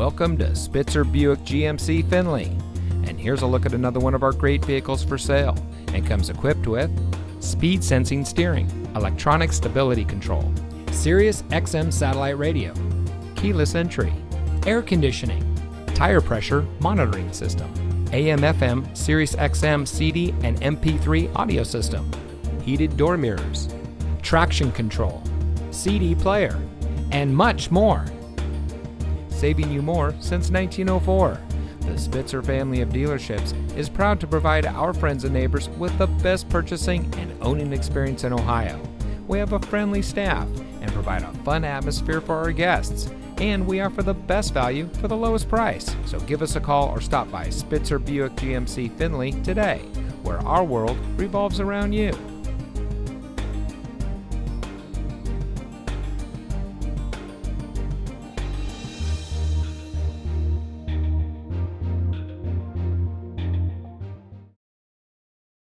Welcome to Spitzer Buick GMC Findlay. And here's a look at another one of our great vehicles for sale, and comes equipped with speed sensing steering, electronic stability control, Sirius XM satellite radio, keyless entry, air conditioning, tire pressure monitoring system, AM/FM Sirius XM CD and MP3 audio system, heated door mirrors, traction control, CD player, and much more. Saving you more since 1904. The Spitzer family of dealerships is proud to provide our friends and neighbors with the best purchasing and owning experience in Ohio. We have a friendly staff and provide a fun atmosphere for our guests. And we offer the best value for the lowest price. So give us a call or stop by Spitzer Buick GMC Findlay today, where our world revolves around you.